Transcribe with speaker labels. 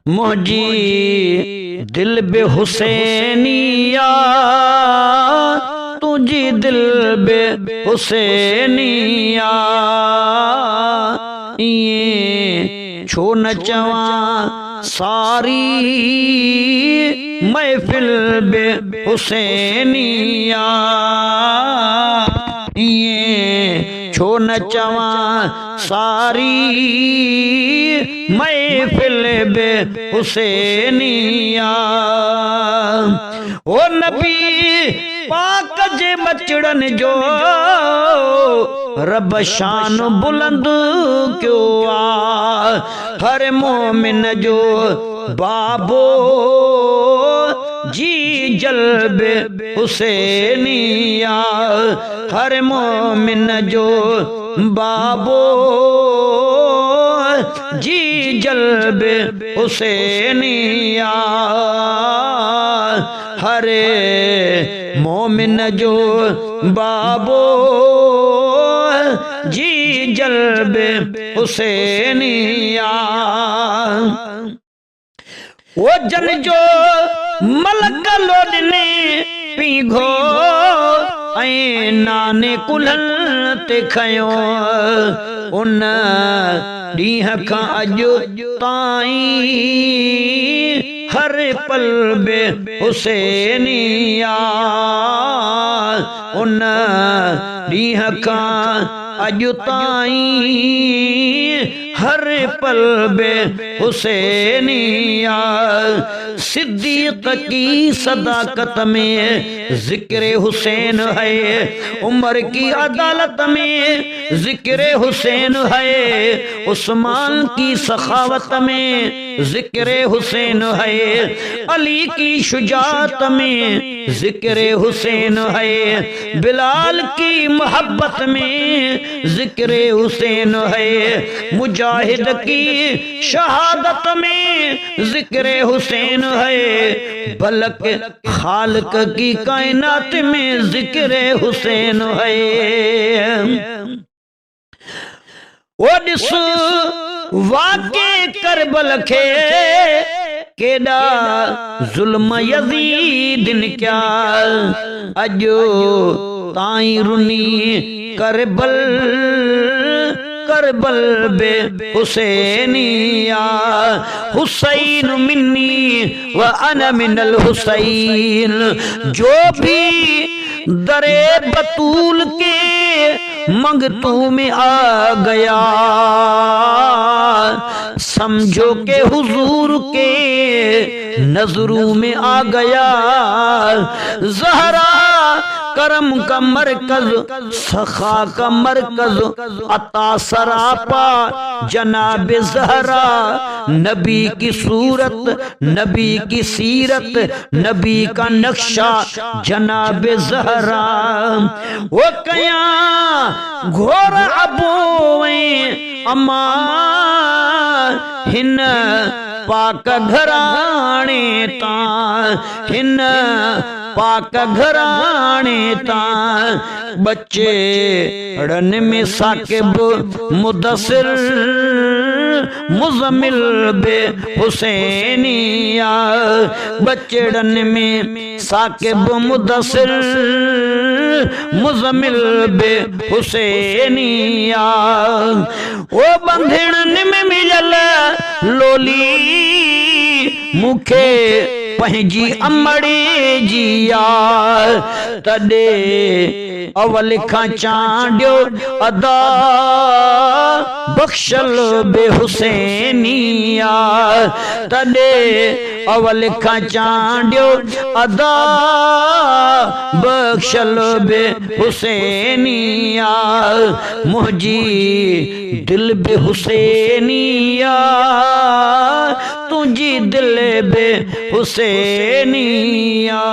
Speaker 1: मुझी दिल बे हुसैनिया, तुझी दिल बे हुसैनिया, ये छो न चवा सारी महफिल बे हुसैनिया, ये छो न चवा सारी महफिल बे हुसैनिया। ओ नबी पाक जे बचड़न जो रब शान बुलंद क्यों आ, हर मोमिन जो बाबो जी जल्बे हुसैनिया, हर मोमिन जो बाबो जी जल्बे हुसैनिया, हरे मोमिन जो बाबो जी जल्बे हुसैनिया। वो जन जो मलक लोडने पीघो ऐं नाने कुल्हनि ते खयो, उन ॾींहं खां अॼु ताईं हर पल बे हुसैनिया, उन ॾींहं खां अॼु ताईं हर पल बे हुसैनिया। सिद्दीक़ की सदाकत में जिक्र हुसैन है, उमर की अदालत में जिक्र हुसैन है, उस्मान की सखावत में जिक्र हुसैन है, अली की शुजात में जिक्र हुसैन है, बिलाल की मोहब्बत में जिक्र हुसैन है, मुजाहिद की शहादत में जिक्र हुसैन है, बलक खालिक की कायनात में जिक्र हुसैन है। वो दिस वाक़े करबल खे केड़ा जुल्म यज़ीदिन क्या, अजो ताई रुनी करबल करबल बे हुसैनिया, हुसैन मिन्नी व अना मिनल हुसैन, जो भी दरे बतूल के मंगतू में आ गया, समझो के हुजूर के नजरों में आ गया। ज़हरा करम का मरकज, सखा का मरकज, अता सरापा जनाब ज़हरा, नबी की सूरत, नबी की सीरत, नबी का नक्शा जनाब ज़हरा। वो कया घोर अबोए अमा हिन पाक घराणे ता, हिन पाक घराणे ता, बच्चे रन में साकिब मुदस्सिर मुज़म्मिल बे हुसैनिया, बच्चे रन में साकिब मुदस्सिर मुज़म्मिल बे हुसैनिया। वो बंधन में मिलल लोली मुखे पंहिंजी अमड़ी जिया, तॾे अवल खां चांडियो अदा बख्शल बे हुसैनिया, तॾे अवल खां चांडियो अदा बख्शल बे हुसैनिया, मुझी दिल बे हुसैनिया, तुझी दिल बे हुसैनिया।